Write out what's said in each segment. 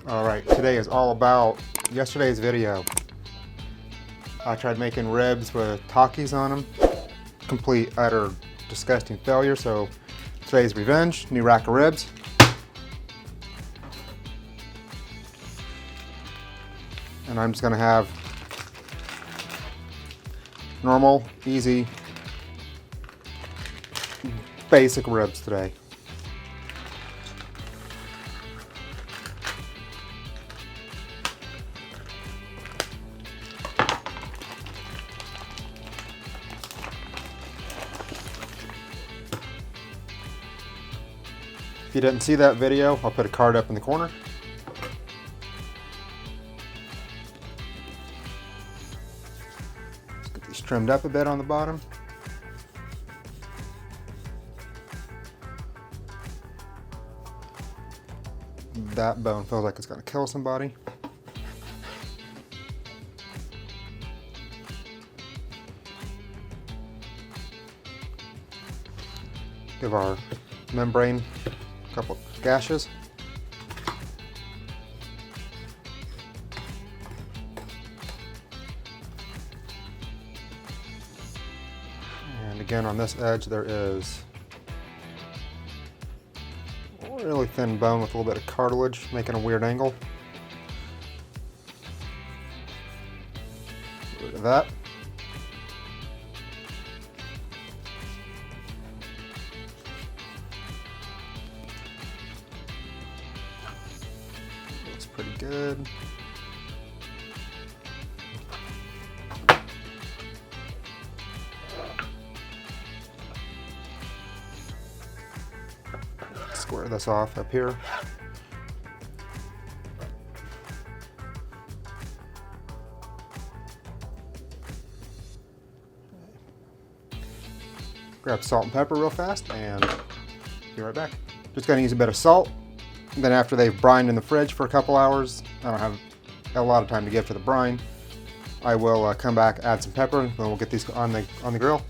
Alright, today is all about yesterday's video. I tried making ribs with Takis on them. Complete, utter, disgusting failure, so today's revenge. New rack of ribs. And I'm just going to have normal, easy, basic ribs today. If you didn't see that video, I'll put a card up in the corner. Let's get these trimmed up a bit on the bottom. That bone feels like it's going to kill somebody. Give our membrane a couple gashes. And again, on this edge there is a really thin bone with a little bit of cartilage, making a weird angle. Get rid of that. Looks pretty good. Square this off up here. Grab salt and pepper real fast and be right back. Just gonna use a bit of salt. Then after they've brined in the fridge for a couple hours, I don't have a lot of time to give to the brine, I will come back, add some pepper, and then we'll get these on the grill.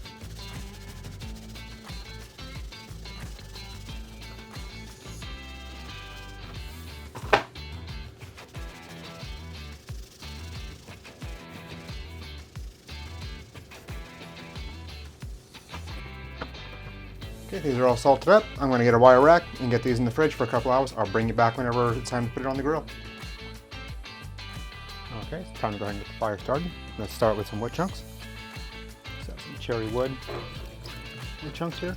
Okay, these are all salted up. I'm going to get a wire rack and get these in the fridge for a couple hours. I'll bring you back whenever it's time to put it on the grill. Okay, it's time to go ahead and get the fire started. Let's start with some wood chunks. So some cherry wood chunks here.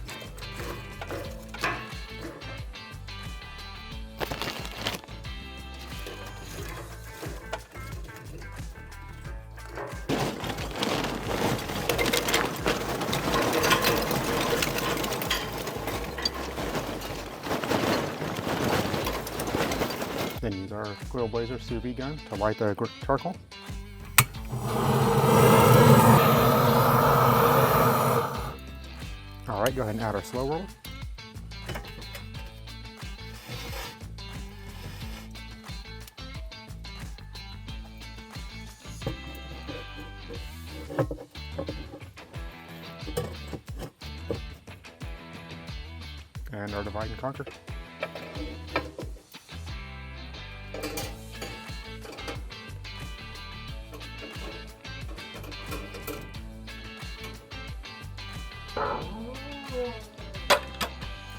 Then use our grill blazer sous vide gun to light the charcoal. All right, go ahead and add our slow roller. And our divide and conquer.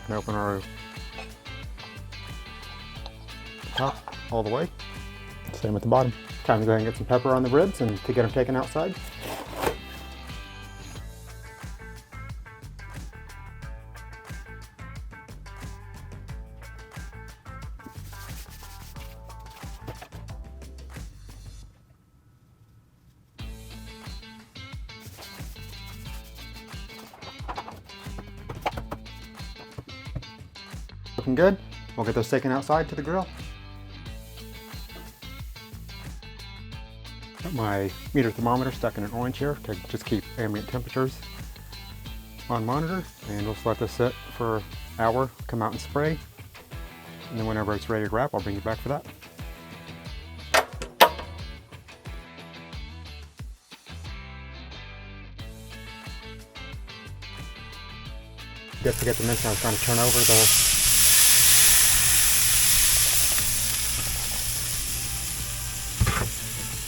And open our top all the way. Same at the bottom. Time to go ahead and get some pepper on the ribs and to get them taken outside. Looking good. We'll get those taken outside to the grill. Got my meter thermometer stuck in an orange here to just keep ambient temperatures on monitor, and we'll just let this sit for an hour, come out and spray, and then whenever it's ready to wrap, I'll bring you back for that. Did forget to mention I was trying to turn over the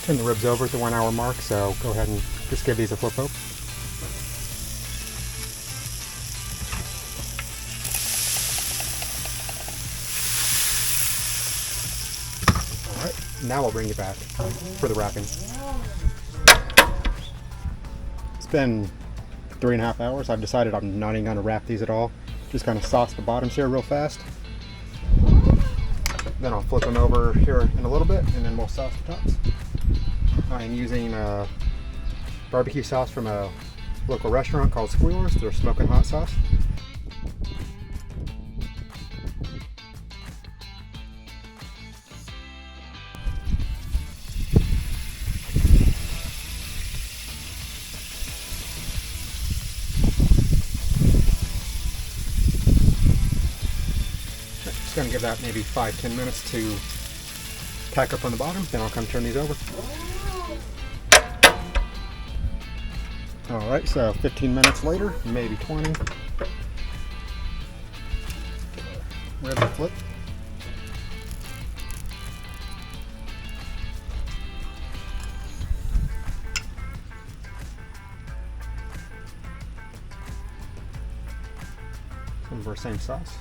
Turn the ribs over at the 1 hour mark, so go ahead and just give these a flip over. Alright, now I'll bring you back for the wrapping. It's been 3.5 hours. I've decided I'm not even going to wrap these at all. Just kind of sauce the bottoms here real fast. Then I'll flip them over here in a little bit, and then we'll sauce the tops. I'm using barbecue sauce from a local restaurant called Squealers. They're smoking hot sauce. Just going to give that maybe 5-10 minutes to tack up on the bottom, then I'll come turn these over. Alright, so 15 minutes later, maybe 20. Ribs are flipped. Some of our same sauce.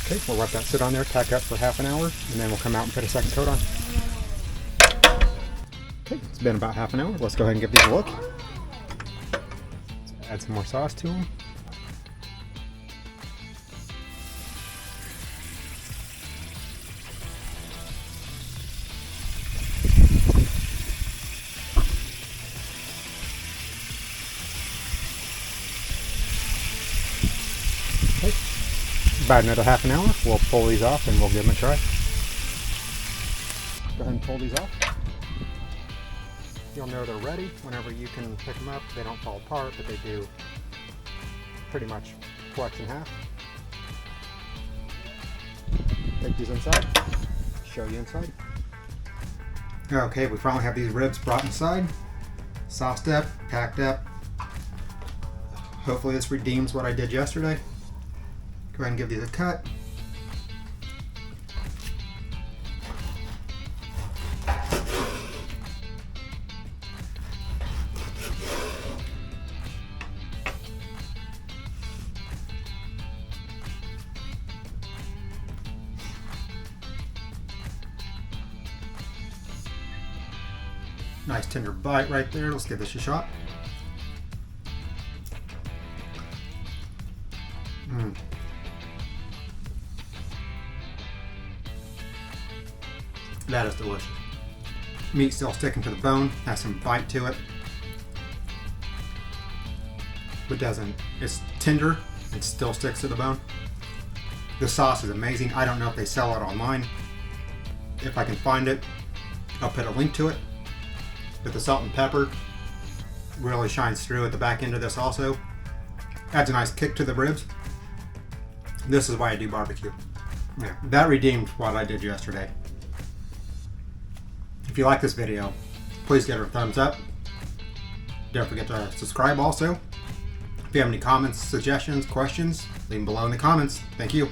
Okay, we'll let that sit on there, tack up for half an hour, and then we'll come out and put a second coat on. Okay, it's been about half an hour. Let's go ahead and give these a look. Let's add some more sauce to them. About another half an hour, we'll pull these off and we'll give them a try. Go ahead and pull these off. You'll know they're ready whenever you can pick them up. They don't fall apart, but they do pretty much flex in half. Take these inside, show you inside. Okay, we finally have these ribs brought inside, sauced up, packed up. Hopefully this redeems what I did yesterday. Go ahead and give these a cut. Nice tender bite right there. Let's give this a shot. That is delicious. Meat still sticking to the bone, has some bite to it, but doesn't. It's tender, it still sticks to the bone. The sauce is amazing. I don't know if they sell it online. If I can find it, I'll put a link to it. But the salt and pepper really shines through at the back end of this also. Adds a nice kick to the ribs. This is why I do barbecue. Yeah, that redeemed what I did yesterday. If you like this video, please give it a thumbs up. Don't forget to subscribe also. If you have any comments, suggestions, questions, leave them below in the comments. Thank you.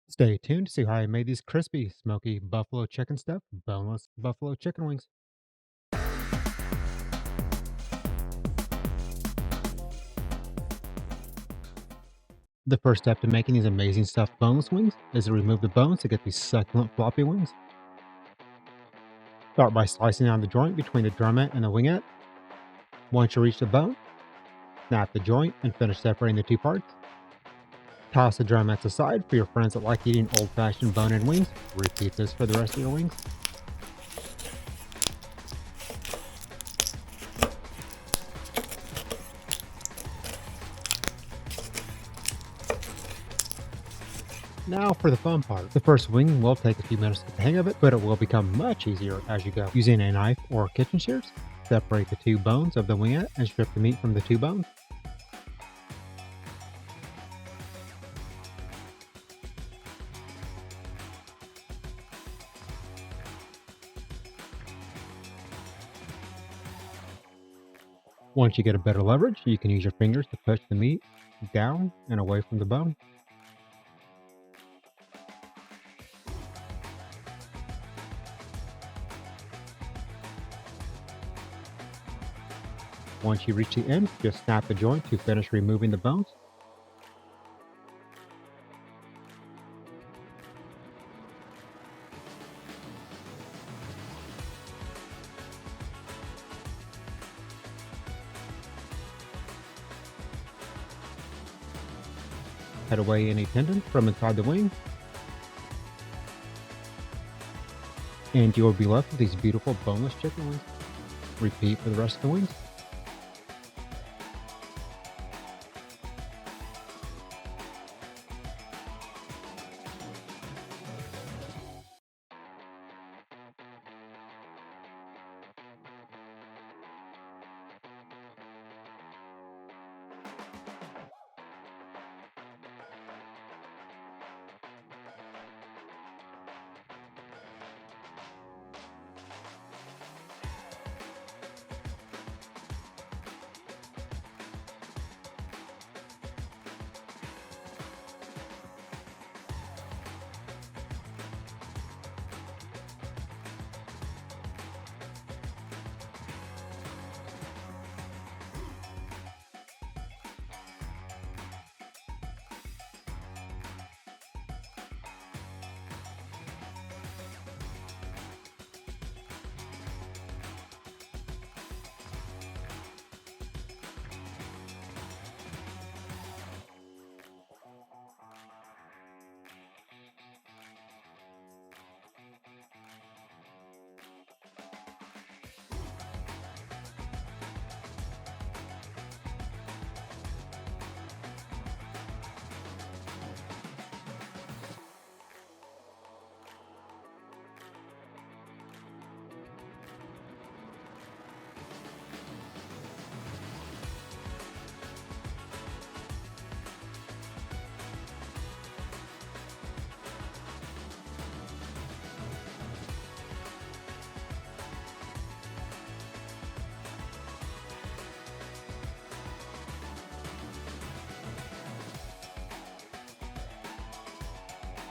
Stay tuned to see how I made these crispy, smoky buffalo chicken stuffed boneless buffalo chicken wings. The first step to making these amazing stuffed boneless wings is to remove the bones to get these succulent floppy wings. Start by slicing down the joint between the drumette and the wingette. Once you reach the bone, snap the joint and finish separating the two parts. Toss the drumettes aside for your friends that like eating old-fashioned bone-in wings. Repeat this for the rest of your wings. Now for the fun part. The first wing will take a few minutes to get the hang of it, but it will become much easier as you go. Using a knife or kitchen shears, separate the two bones of the wingette and strip the meat from the two bones. Once you get a better leverage, you can use your fingers to push the meat down and away from the bone. Once you reach the end, just snap the joint to finish removing the bones. Cut away any tendon from inside the wing, and you will be left with these beautiful boneless chicken wings. Repeat for the rest of the wings.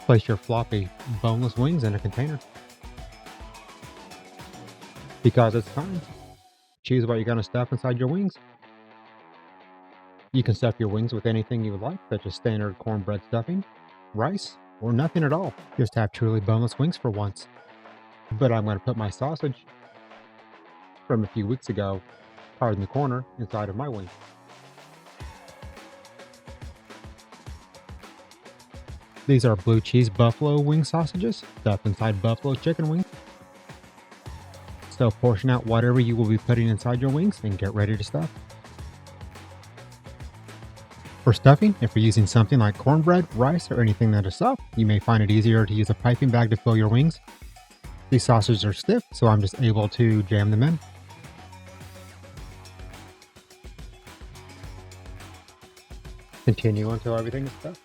Place your floppy, boneless wings in a container. Because it's time. Choose what you're going to stuff inside your wings. You can stuff your wings with anything you would like, such as standard cornbread stuffing, rice, or nothing at all. Just have truly boneless wings for once. But I'm going to put my sausage from a few weeks ago, pardon the corner, inside of my wing. These are blue cheese buffalo wing sausages, stuffed inside buffalo chicken wings. So portion out whatever you will be putting inside your wings and get ready to stuff. For stuffing, if you're using something like cornbread, rice, or anything that is soft, you may find it easier to use a piping bag to fill your wings. These sausages are stiff, so I'm just able to jam them in. Continue until everything is stuffed.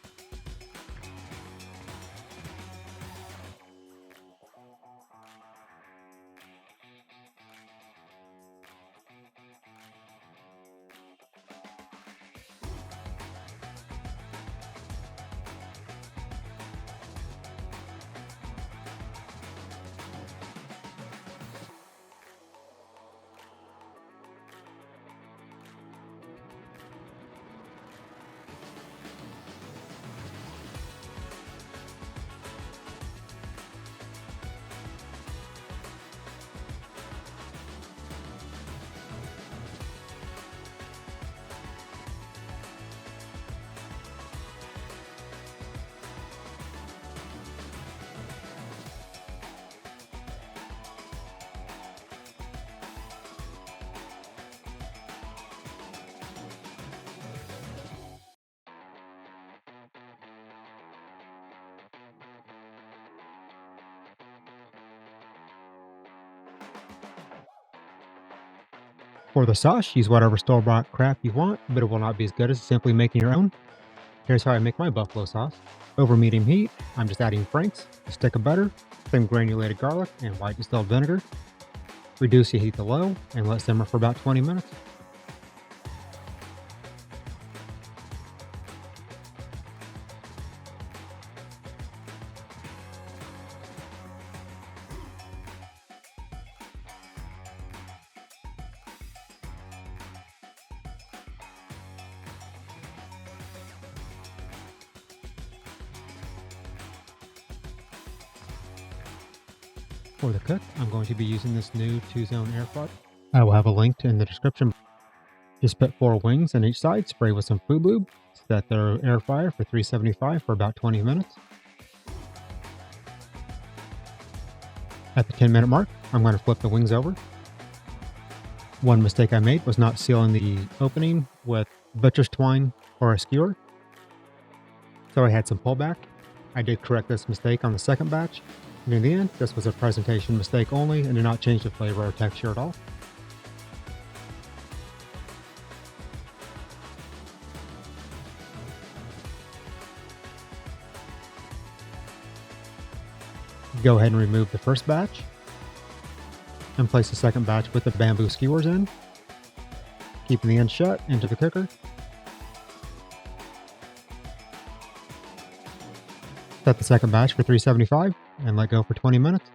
For the sauce, use whatever store-bought crap you want, but it will not be as good as simply making your own. Here's how I make my buffalo sauce. Over medium heat, I'm just adding Frank's, a stick of butter, some granulated garlic, and white distilled vinegar. Reduce your heat to low and let simmer for about 20 minutes. For the cook, I'm going to be using this new 2-zone air fryer. I will have a link in the description. Just put 4 wings on each side, spray with some food lube, set their air fryer for 375 for about 20 minutes. At the 10-minute mark, I'm going to flip the wings over. One mistake I made was not sealing the opening with butcher's twine or a skewer, so I had some pullback. I did correct this mistake on the second batch, and in the end, this was a presentation mistake only and did not change the flavor or texture at all. Go ahead and remove the first batch and place the second batch with the bamboo skewers in, keeping the end shut into the cooker. Set the second batch for 375 and let go for 20 minutes.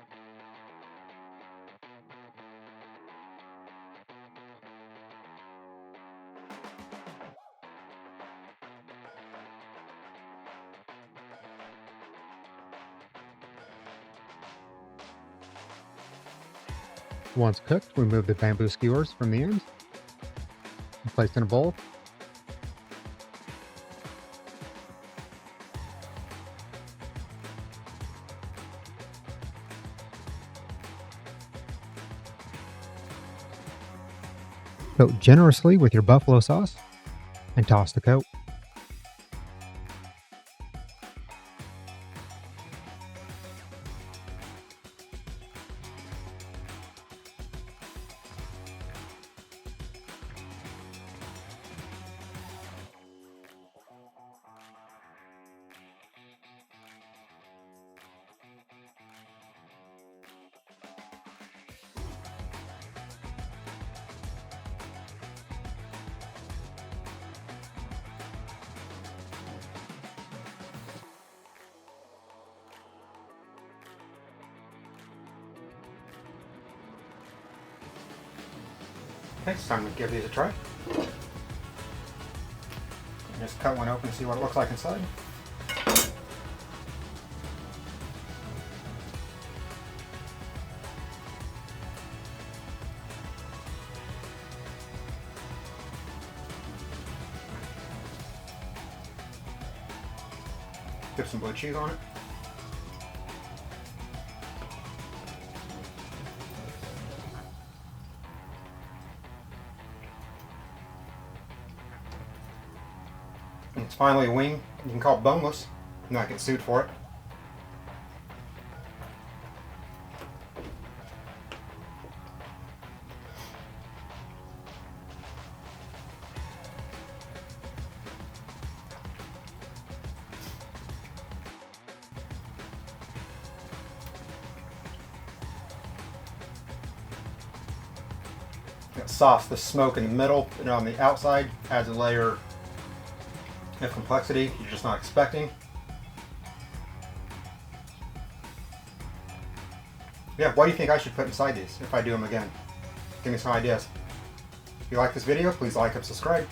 Once cooked, remove the bamboo skewers from the ends and place in a bowl. Coat generously with your buffalo sauce and toss the coat. Okay, it's time to give these a try. Just cut one open and see what it looks like inside. Dip some blue cheese on it. And it's finally a wing you can call boneless, not get sued for it. Sauce, the smoke in the middle and on the outside adds a layer of complexity you're just not expecting. Yeah, what do you think I should put inside these if I do them again? Give me some ideas. If you like this video, please like and subscribe.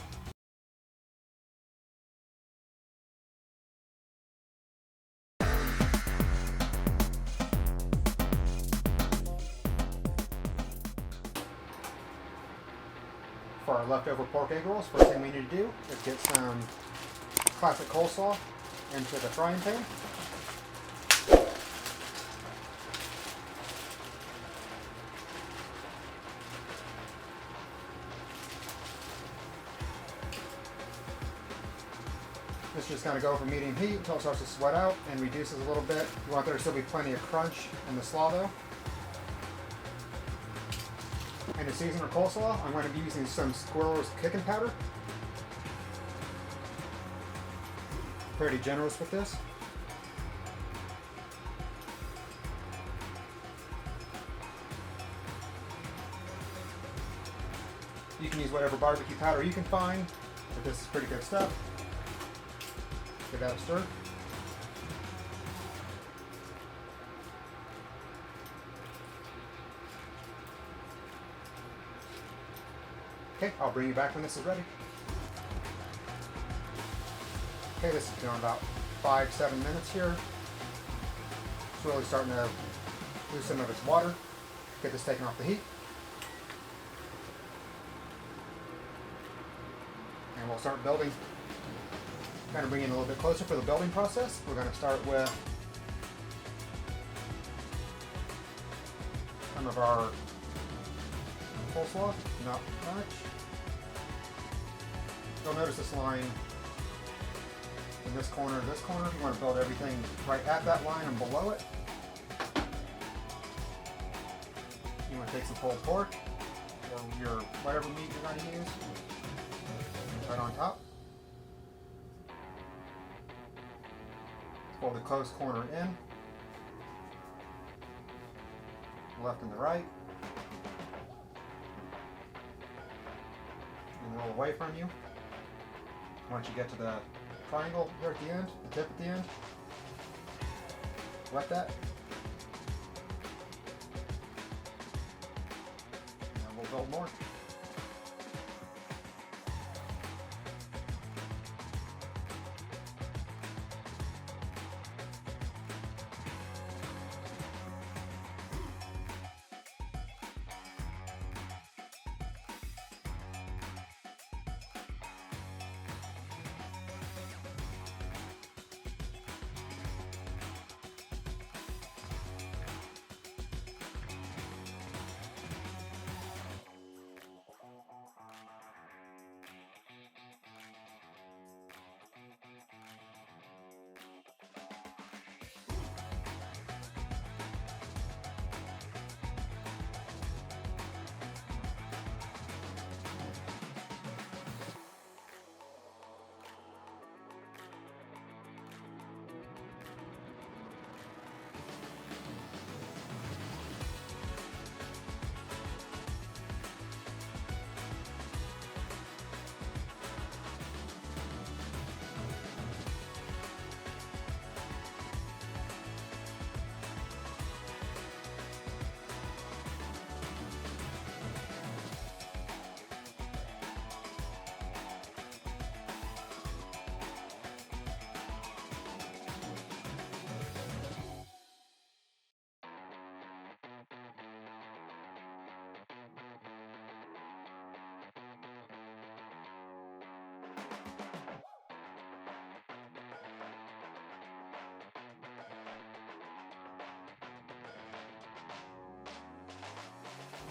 For our leftover pork egg rolls, first thing we need to do is get some classic coleslaw into the frying pan. This is just going to go over medium heat until it starts to sweat out and reduces a little bit. You want there to still be plenty of crunch in the slaw though. And to season our coleslaw, I'm going to be using some Squirrel's cooking powder. Pretty generous with this. You can use whatever barbecue powder you can find, but this is pretty good stuff. Give that a stir. Okay, I'll bring you back when this is ready. Okay, this is going about 5-7 minutes here. It's really starting to lose some of its water, get this taken off the heat. And we'll start building, kind of bring it a little bit closer for the building process. We're going to start with some of our coleslaw, not much. You'll notice this line in this corner and this corner. You want to build everything right at that line and below it. You want to take some pulled pork or your whatever meat you're going to use right on top. Fold the close corner in, left and the right, and roll away from you. Once you get to the triangle here at the end, the tip at the end, wet that. And then we'll build more.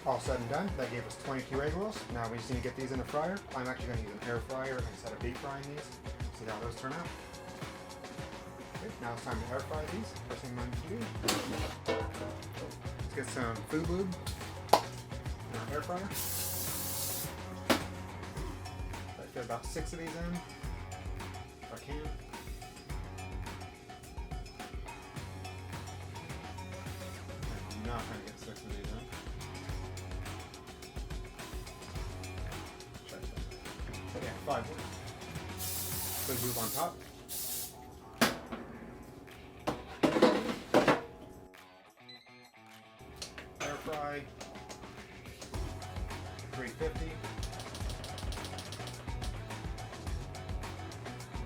All said and done, that gave us 22 egg rolls. Now we just need to get these in a fryer. I'm actually going to use an air fryer instead of deep frying these. See how those turn out. Okay, now it's time to air fry these. First thing I'm going to do, let's get some food lube in our air fryer. Let's get about 6 of these in, if I can. I'm not going to get 6 of these in. Yeah, 5 works. Food lube on top. Air fry. 350.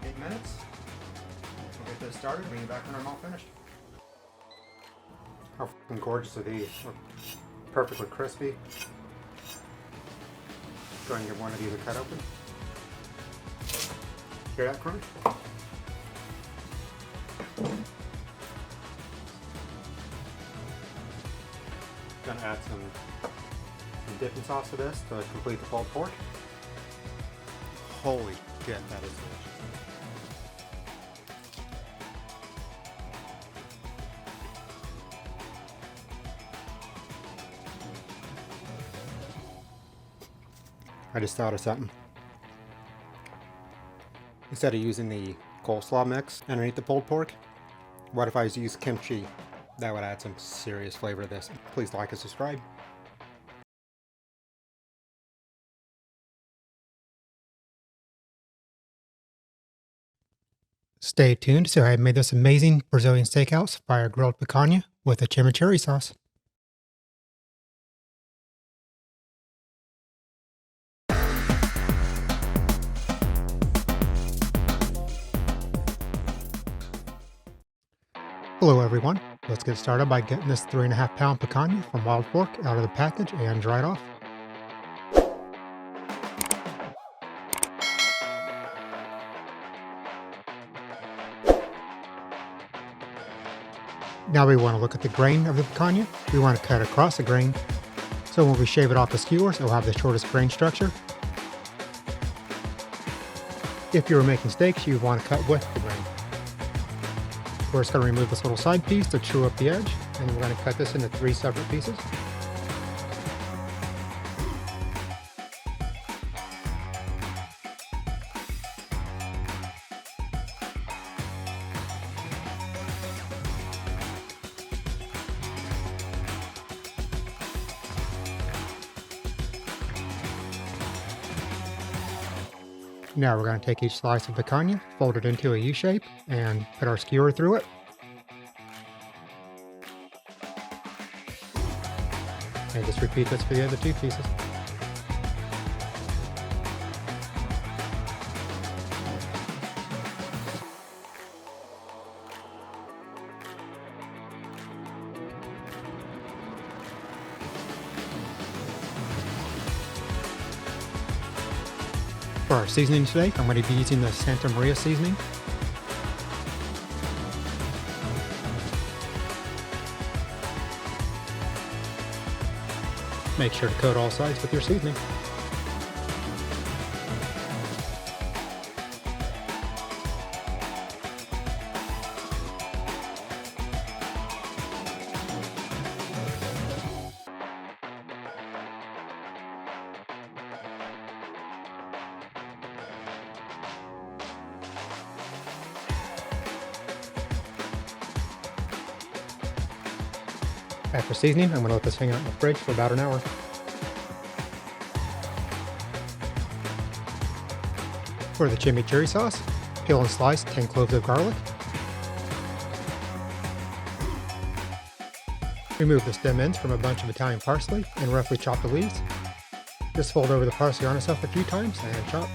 8 minutes. We'll get this started. Bring it back when I'm all finished. How fucking gorgeous are these? They're perfectly crispy. Go ahead and get one of these cut open. Hear that crunch? Gonna add some dipping sauce to this to complete the pulled pork. Holy shit, that is delicious. I just thought of something. Instead of using the coleslaw mix underneath the pulled pork, what if I use kimchi? That would add some serious flavor to this. Please like and subscribe. Stay tuned to see how I made this amazing Brazilian steakhouse fire grilled picanha with a chimichurri sauce. Hello everyone, let's get started by getting this 3.5 pound picanha from Wild Fork out of the package and dried off. Now we want to look at the grain of the picanha. We want to cut across the grain, so when we shave it off the skewers, it will have the shortest grain structure. If you were making steaks, you want to cut with the grain. We're just going to remove this little side piece to true up the edge, and then we're going to cut this into 3 separate pieces. Now we're going to take each slice of picanha, fold it into a U shape, and put our skewer through it. And just repeat this for the other 2 pieces. For our seasoning today, I'm going to be using the Santa Maria seasoning. Make sure to coat all sides with your seasoning. After seasoning, I'm going to let this hang out in the fridge for about an hour. For the chimichurri sauce, peel and slice 10 cloves of garlic. Remove the stem ends from a bunch of Italian parsley and roughly chop the leaves. Just fold over the parsley on itself a few times and chop.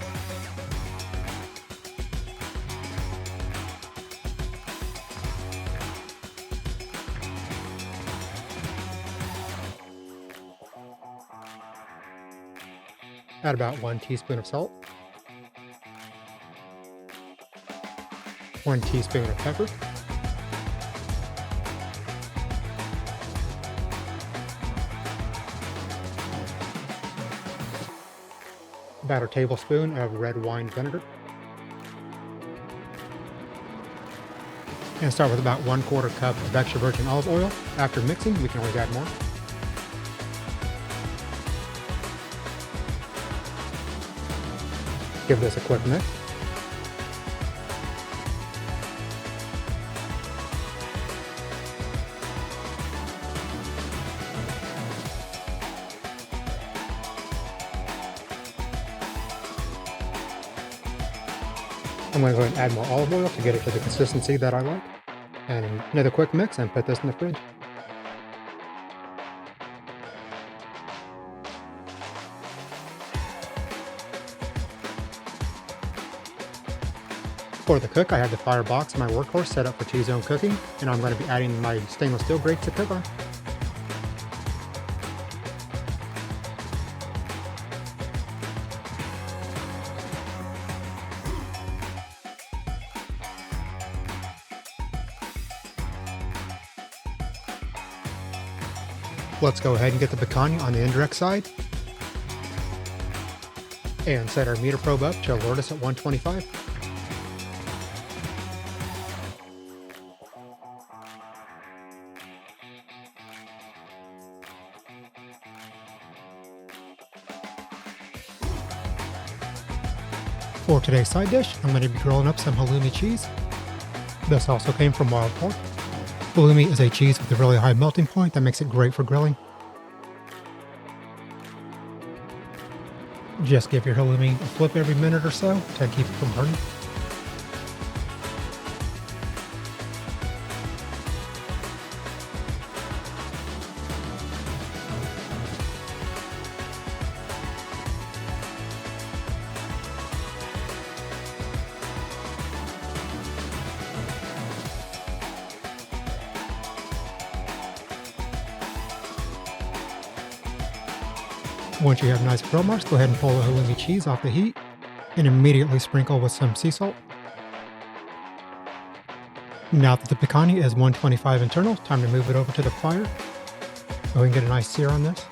Add about 1 teaspoon of salt, 1 teaspoon of pepper, about a tablespoon of red wine vinegar, and start with about 1/4 cup of extra virgin olive oil. After mixing, we can always add more. Give this a quick mix. I'm going to go ahead and add more olive oil to get it to the consistency that I like. And another quick mix and put this in the fridge. For the cook, I have the firebox, my workhorse, set up for 2-zone cooking, and I'm going to be adding my stainless steel grate to cook on. Let's go ahead and get the picanha on the indirect side, and set our meter probe up to alert us at 125. For today's side dish, I'm going to be grilling up some halloumi cheese. This also came from Wild Fork. Halloumi is a cheese with a really high melting point that makes it great for grilling. Just give your halloumi a flip every minute or so to keep it from burning. Once you have nice grill marks, go ahead and pull the halloumi cheese off the heat and immediately sprinkle with some sea salt. Now that the picanha is 125 internal, time to move it over to the fire. Go ahead and get a nice sear on this.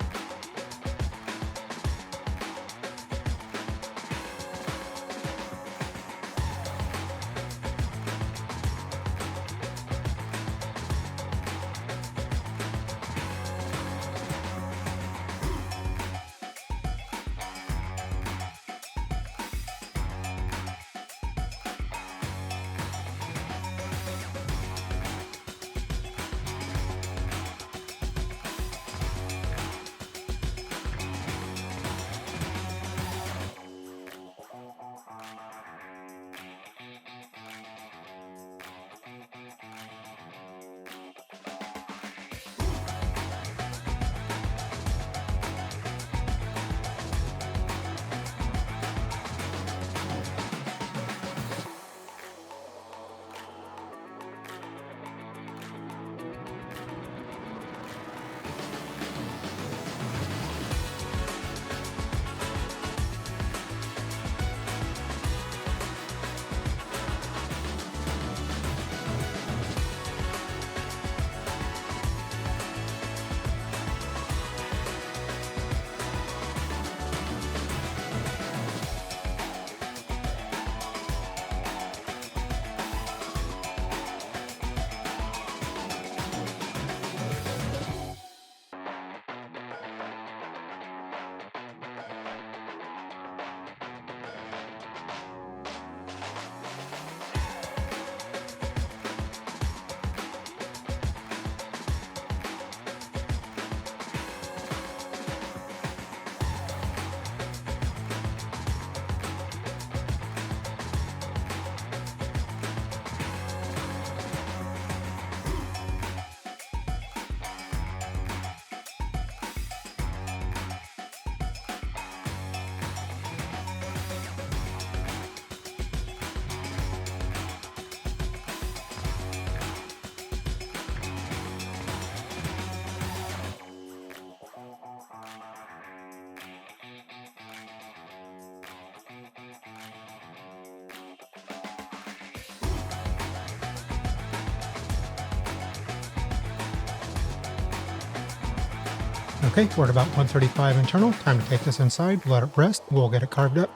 Okay, we're at about 135 internal. Time to take this inside, let it rest. We'll get it carved up.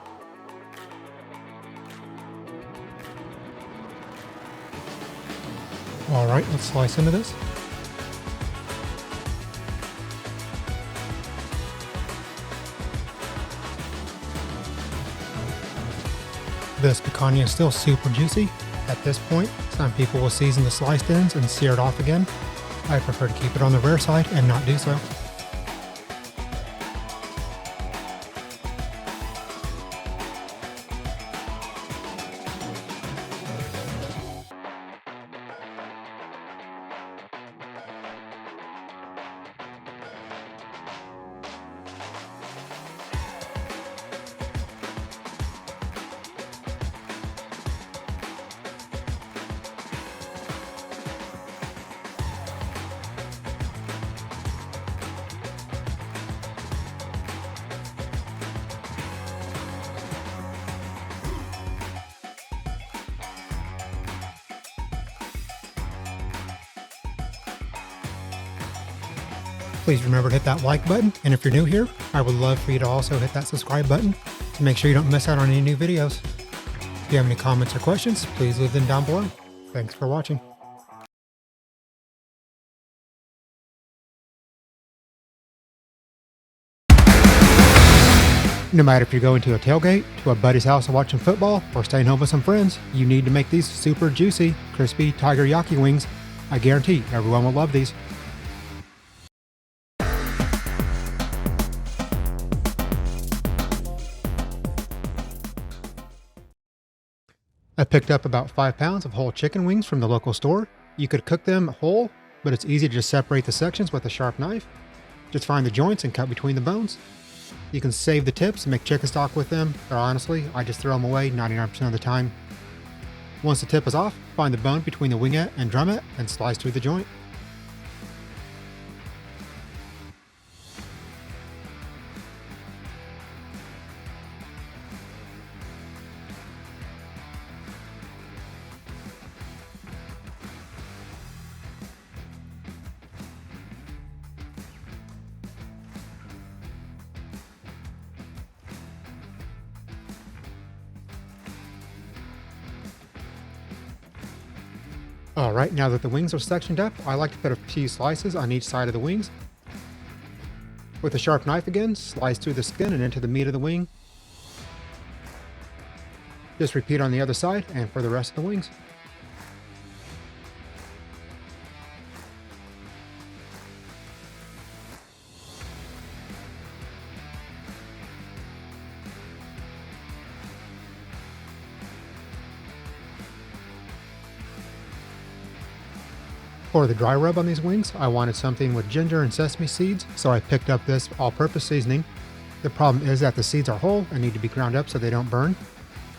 All right, let's slice into this. This picanha is still super juicy. At this point, some people will season the sliced ends and sear it off again. I prefer to keep it on the rare side and not do so. Please remember to hit that like button, and if you're new here, I would love for you to also hit that subscribe button to make sure you don't miss out on any new videos. If you have any comments or questions, please leave them down below. Thanks for watching. No matter if you're going to a tailgate, to a buddy's house and watching football, or staying home with some friends, you need to make these super juicy, crispy Tiger-yaki wings. I guarantee everyone will love these. I picked up about 5 pounds of whole chicken wings from the local store. You could cook them whole, but it's easy to just separate the sections with a sharp knife. Just find the joints and cut between the bones. You can save the tips and make chicken stock with them, or honestly, I just throw them away 99% of the time. Once the tip is off, find the bone between the wingette and drumette and slice through the joint. Alright, now that the wings are sectioned up, I like to put a few slices on each side of the wings. With a sharp knife again, slice through the skin and into the meat of the wing. Just repeat on the other side and for the rest of the wings. For the dry rub on these wings, I wanted something with ginger and sesame seeds, so I picked up this all-purpose seasoning. The problem is that the seeds are whole and need to be ground up so they don't burn.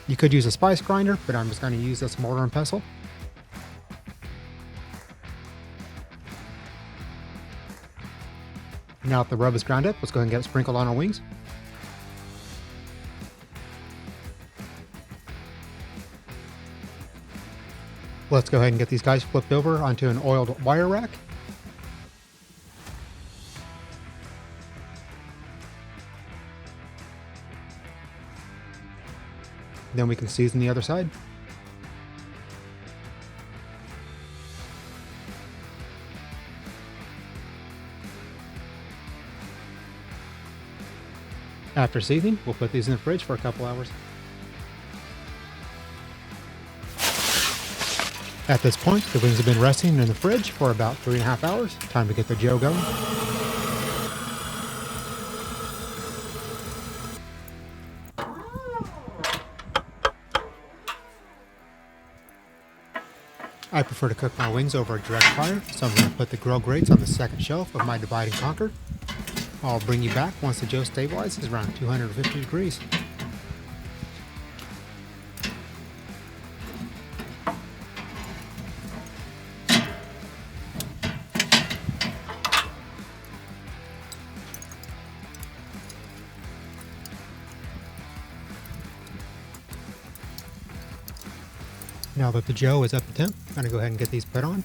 You could use a spice grinder, but I'm just going to use this mortar and pestle. Now that the rub is ground up, let's go ahead and get it sprinkled on our wings. Let's go ahead and get these guys flipped over onto an oiled wire rack. Then we can season the other side. After seasoning, we'll put these in the fridge for a couple hours. At this point, the wings have been resting in the fridge for about 3.5 hours. Time to get the dough going. I prefer to cook my wings over a direct fire, so I'm going to put the grill grates on the second shelf of my divide and conquer. I'll bring you back once the dough stabilizes around 250 degrees. Now that the dough is up to temp, I'm going to go ahead and get these put on.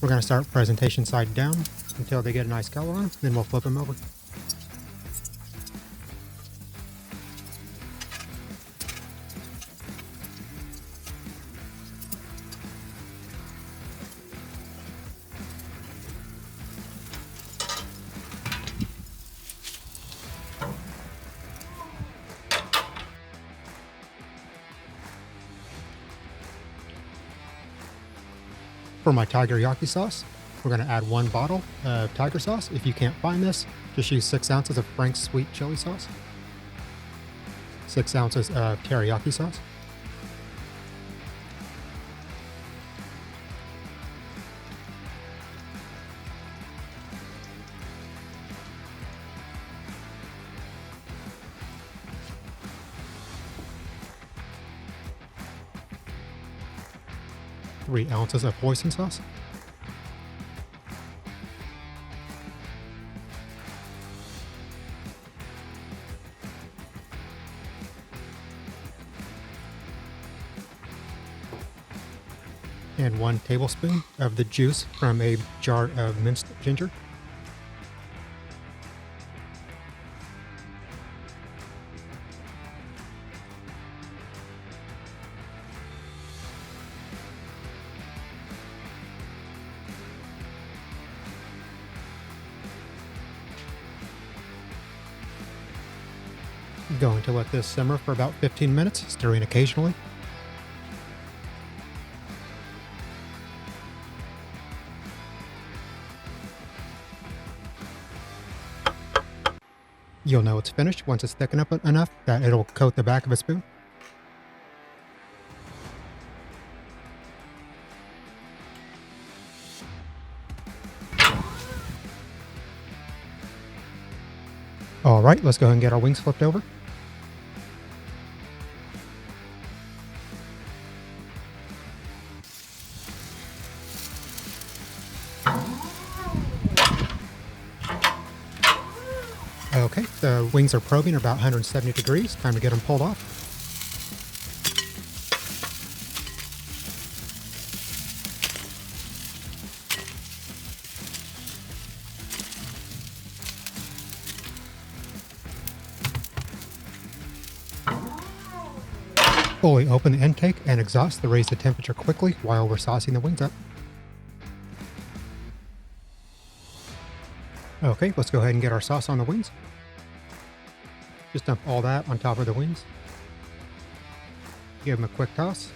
We're going to start presentation side down until they get a nice color on, then we'll flip them over. For my Tiger-yaki sauce, we're going to add 1 bottle of tiger sauce. If you can't find this, just use 6 ounces of Frank's sweet chili sauce, 6 ounces of teriyaki sauce, three ounces of hoisin sauce, and 1 tablespoon of the juice from a jar of minced ginger. Going to let this simmer for about 15 minutes, stirring occasionally. You'll know it's finished once it's thickened up enough that it'll coat the back of a spoon. Alright, let's go ahead and get our wings flipped over. Okay, the wings are probing about 170 degrees. Time to get them pulled off. Fully open the intake and exhaust to raise the temperature quickly while we're saucing the wings up. Okay, let's go ahead and get our sauce on the wings. Just dump all that on top of the wings. Give them a quick toss.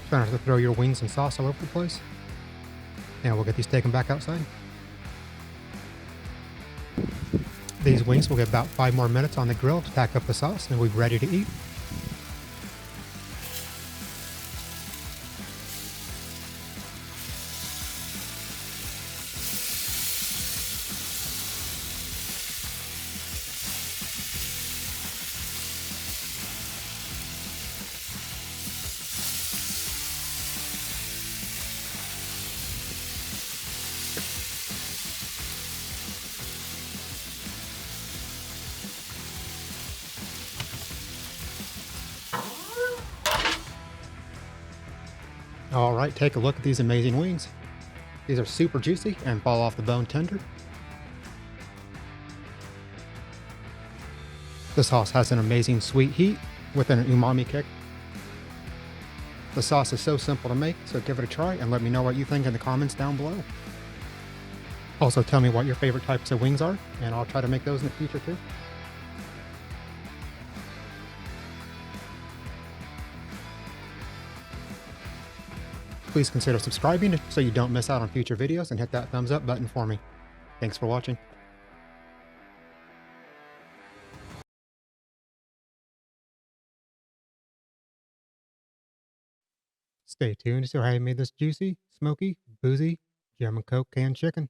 Try not to throw your wings and sauce all over the place. And we'll get these taken back outside. These wings will get about 5 more minutes on the grill to pack up the sauce and we'll be ready to eat. Alright, take a look at these amazing wings. These are super juicy and fall off the bone tender. The sauce has an amazing sweet heat with an umami kick. The sauce is so simple to make, so give it a try and let me know what you think in the comments down below. Also tell me what your favorite types of wings are, and I'll try to make those in the future too. Please consider subscribing so you don't miss out on future videos and hit that thumbs up button for me. Thanks for watching. Stay tuned to see how I made this juicy, smoky, boozy, German Coke canned chicken.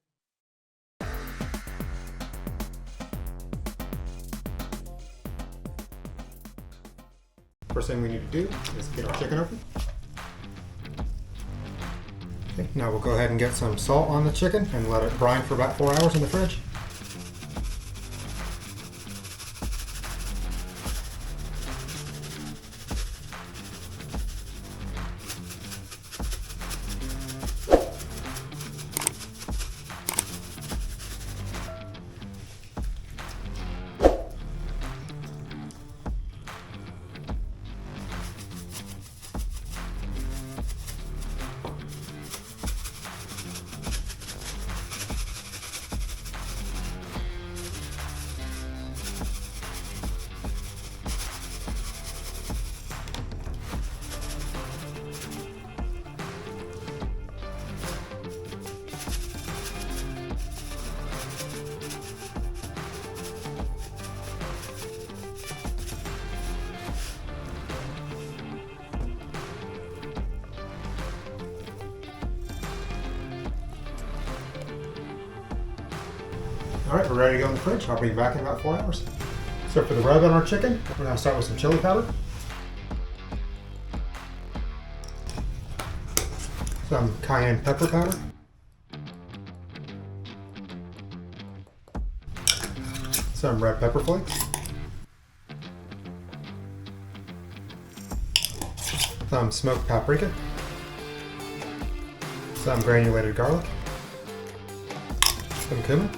First thing we need to do is get our chicken open. Okay, now we'll go ahead and get some salt on the chicken and let it brine for about 4 hours in the fridge. Alright, we're ready to go in the fridge. I'll be back in about 4 hours. So for the rub on our chicken, we're going to start with some chili powder, some cayenne pepper powder, some red pepper flakes, some smoked paprika, some granulated garlic, some cumin,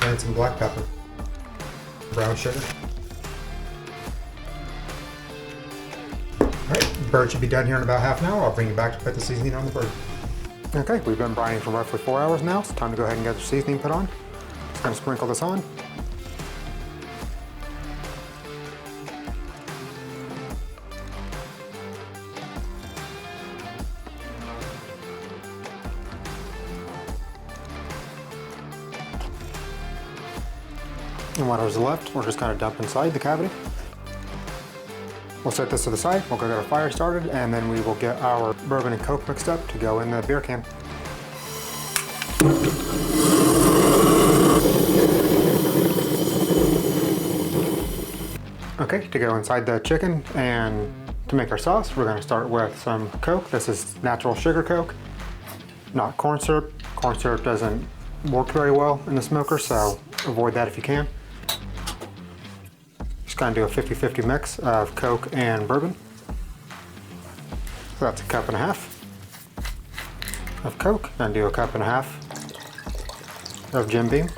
and some black pepper, brown sugar. Alright, the bird should be done here in about half an hour. I'll bring you back to put the seasoning on the bird. Okay, we've been brining for roughly 4 hours now. It's time to go ahead and get the seasoning put on. Just going to sprinkle this on. And whatever's left, we're just going to dump inside the cavity. We'll set this to the side, we'll go get our fire started, and then we will get our bourbon and Coke mixed up to go in the beer can. Okay, to go inside the chicken and to make our sauce, we're going to start with some Coke. This is natural sugar Coke, not corn syrup. Corn syrup doesn't work very well in the smoker, so avoid that if you can. Just gonna do a 50-50 mix of Coke and bourbon. So that's a cup and a half of Coke, and do a cup and a half of Jim Beam.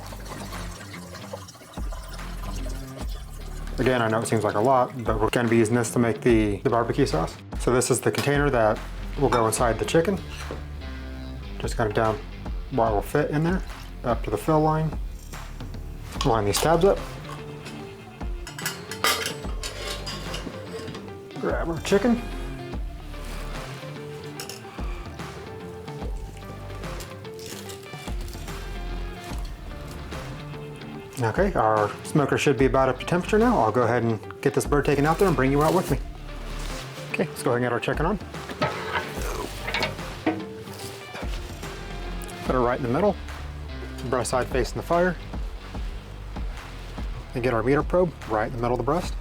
Again, I know it seems like a lot, but we're gonna be using this to make the barbecue sauce. So this is the container that will go inside the chicken. Just kind of down where it will fit in there, up to the fill line. Line these tabs up. Grab our chicken. Okay, our smoker should be about up to temperature now. I'll go ahead and get this bird taken out there and bring you out with me. Okay, let's go ahead and get our chicken on. Put it right in the middle, breast side facing the fire. And get our meter probe right in the middle of the breast.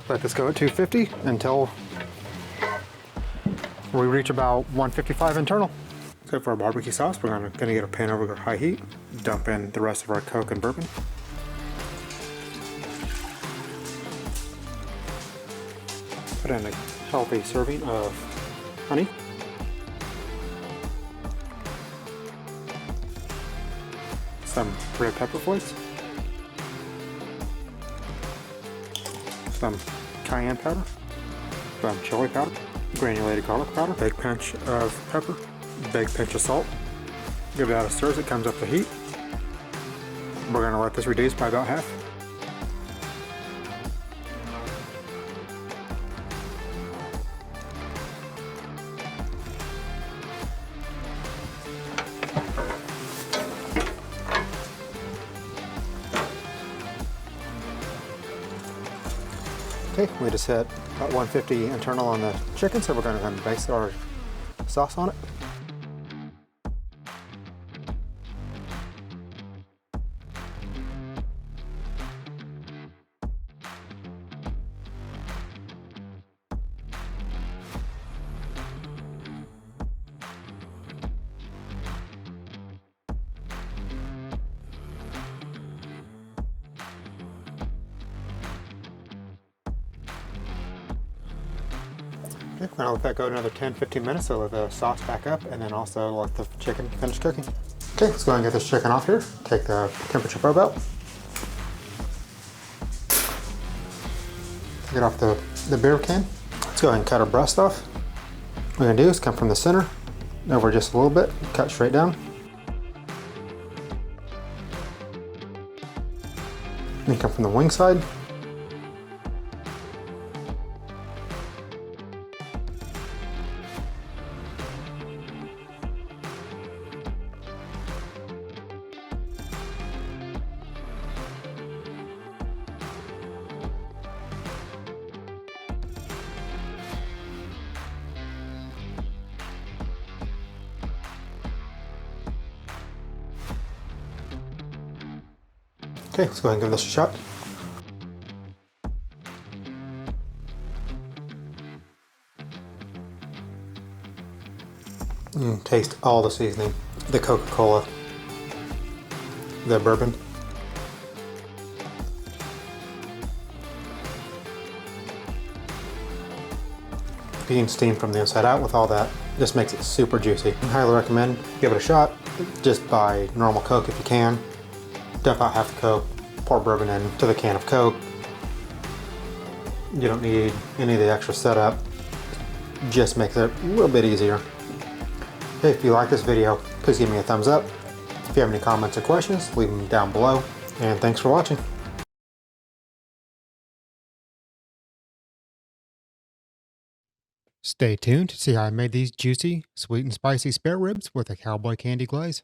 Let this go at 250 until we reach about 155 internal. So for our barbecue sauce, we're gonna get a pan over high heat, dump in the rest of our Coke and bourbon. Put in a healthy serving of honey. Some red pepper flakes. Some cayenne powder. Some chili powder. Granulated garlic powder. Big pinch of pepper. Big pinch of salt. Give it out a stir as it comes up to heat. We're going to let this reduce by about half. Okay, we just hit about 150 internal on the chicken, so we're going to base our sauce on it. Okay, now let that go another 10-15 minutes, so let the sauce back up, and then also let the chicken finish cooking. Okay, let's go ahead and get this chicken off here. Take the temperature probe out. Get off the beer can. Let's go ahead and cut our breast off. What we're gonna do is come from the center, over just a little bit, cut straight down. Then come from the wing side. Okay, let's go ahead and give this a shot. Taste all the seasoning, the Coca-Cola, the bourbon. Being steamed from the inside out with all that just makes it super juicy. I highly recommend give it a shot. Just buy normal Coke if you can. Dump out half the Coke, pour bourbon into the can of Coke. You don't need any of the extra setup. Just makes it a little bit easier. Hey, if you like this video, please give me a thumbs up. If you have any comments or questions, leave them down below. And thanks for watching. Stay tuned to see how I made these juicy, sweet and spicy spare ribs with a Cowboy candy glaze.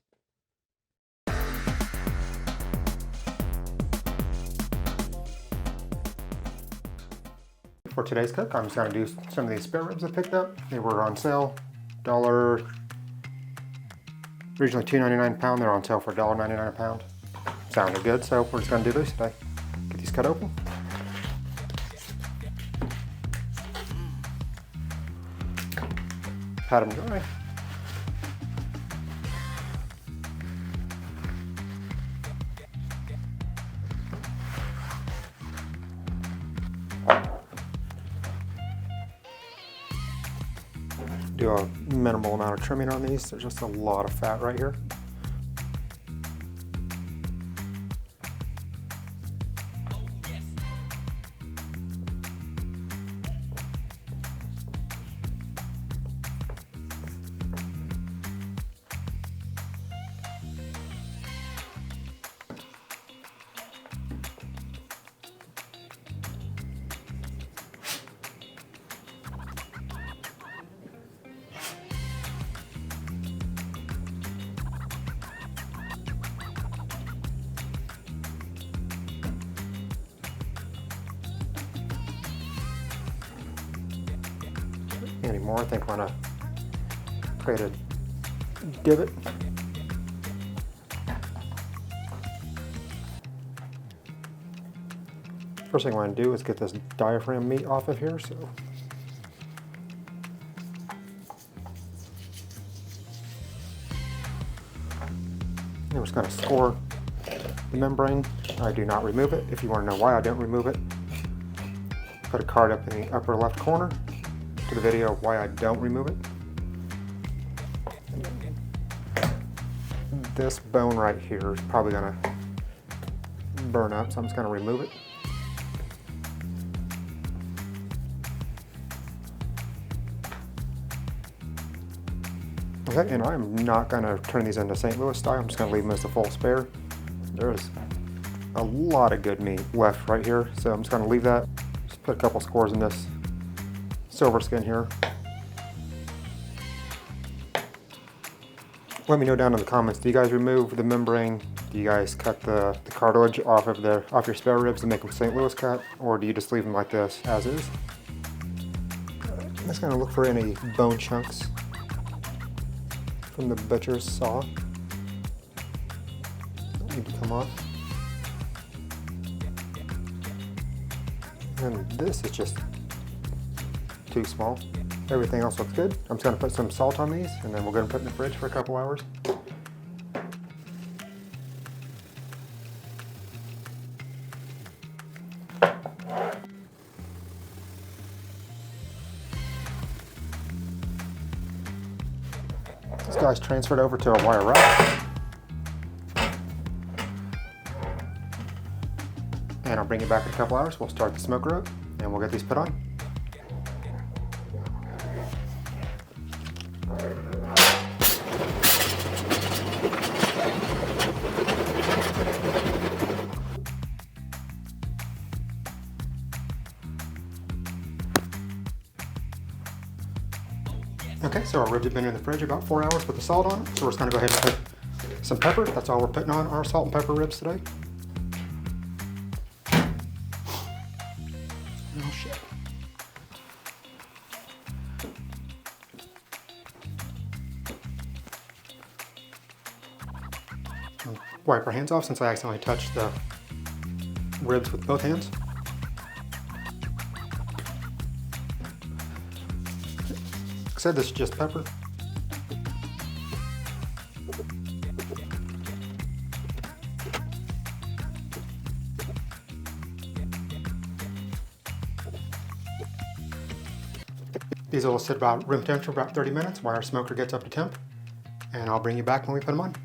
For today's cook, I'm just going to do some of these spare ribs I picked up. They were on sale, originally $2.99 a pound. They're on sale for $1.99 a pound. Sounded good, so we're just going to do this today. Get these cut open. Pat them dry. Do a minimal amount of trimming on these. There's just a lot of fat right here. anymore. I think I'm gonna create a divot. First thing I want to do is get this diaphragm meat off of here. So I'm just going to score the membrane. I do not remove it. If you want to know why I don't remove it, put a card up in the upper left corner to the video of why I don't remove it. This bone right here is probably going to burn up, so I'm just going to remove it. Okay, and I'm not going to turn these into St. Louis style. I'm just going to leave them as a full spare. There's a lot of good meat left right here, so I'm just going to leave that. Just put a couple scores in this silver skin here. Let me know down in the comments, do you guys remove the membrane? Do you guys cut the cartilage off your spare ribs to make a St. Louis cut? Or do you just leave them like this as is? I'm just going to look for any bone chunks from the butcher's saw that need to come off. And this is just too small. Everything else looks good. I'm just going to put some salt on these, and then we're going to put in the fridge for a couple hours. This guy's transferred over to a wire rack. And I'll bring it back in a couple hours. We'll start the smoker up, and we'll get these put on. Okay, so our ribs have been in the fridge about 4 hours with the salt on it. So we're just gonna go ahead and put some pepper. That's all we're putting on our salt and pepper ribs today. Oh shit. Wipe our hands off since I accidentally touched the ribs with both hands. Like I said, this is just pepper. These will sit about room temperature for about 30 minutes while our smoker gets up to temp, and I'll bring you back when we put them on.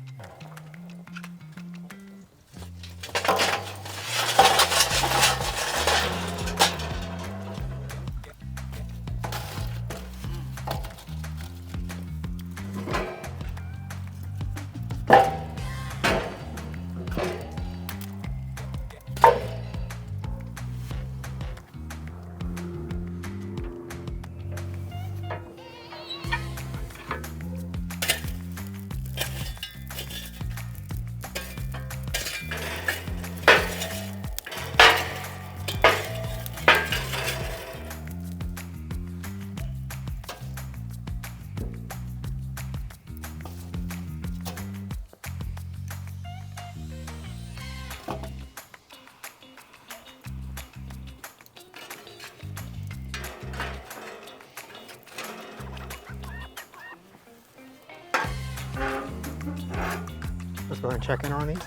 Let's go ahead and check in on these.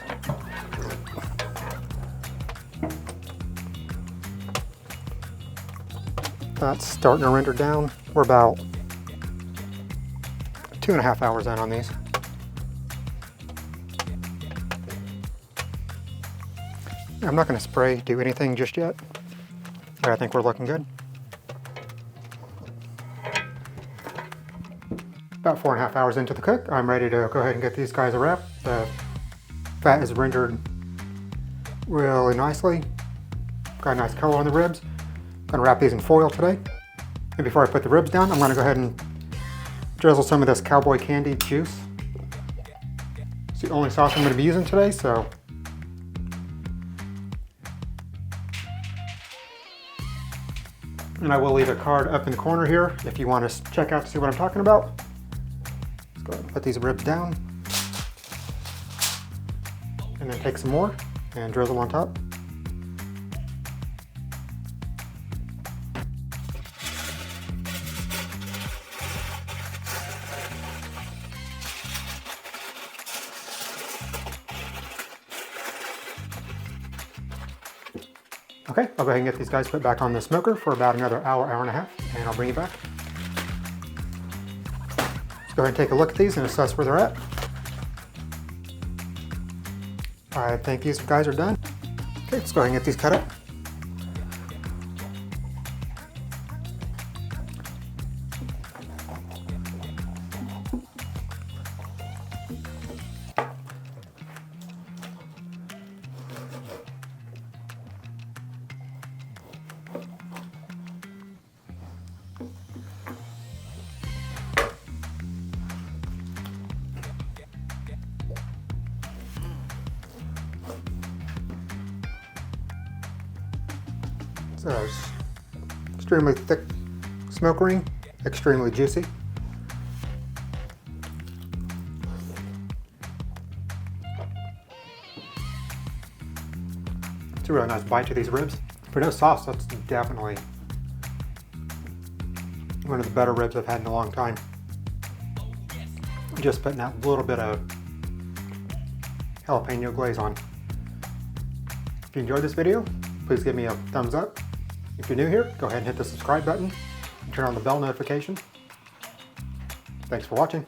That's starting to render down. We're about 2.5 hours in on these. I'm not going to spray, do anything just yet, but I think we're looking good. About 4.5 hours into the cook, I'm ready to go ahead and get these guys a wrap. The fat is rendered really nicely. Got a nice color on the ribs. Gonna wrap these in foil today. And before I put the ribs down, I'm gonna go ahead and drizzle some of this Cowboy candy juice. It's the only sauce I'm gonna be using today, so. And I will leave a card up in the corner here if you want to check out to see what I'm talking about. Let's go ahead and put these ribs down. And then take some more and drizzle on top. Okay, I'll go ahead and get these guys put back on the smoker for about another hour, hour and a half, and I'll bring you back. Let's go ahead and take a look at these and assess where they're at. I think these guys are done. Okay, let's go ahead and get these cut up. So extremely thick smoke ring, extremely juicy. It's a really nice bite to these ribs. For no sauce, that's definitely one of the better ribs I've had in a long time. Just putting that little bit of jalapeno glaze on. If you enjoyed this video, please give me a thumbs up. If you're new here, go ahead and hit the subscribe button and turn on the bell notification. Thanks for watching.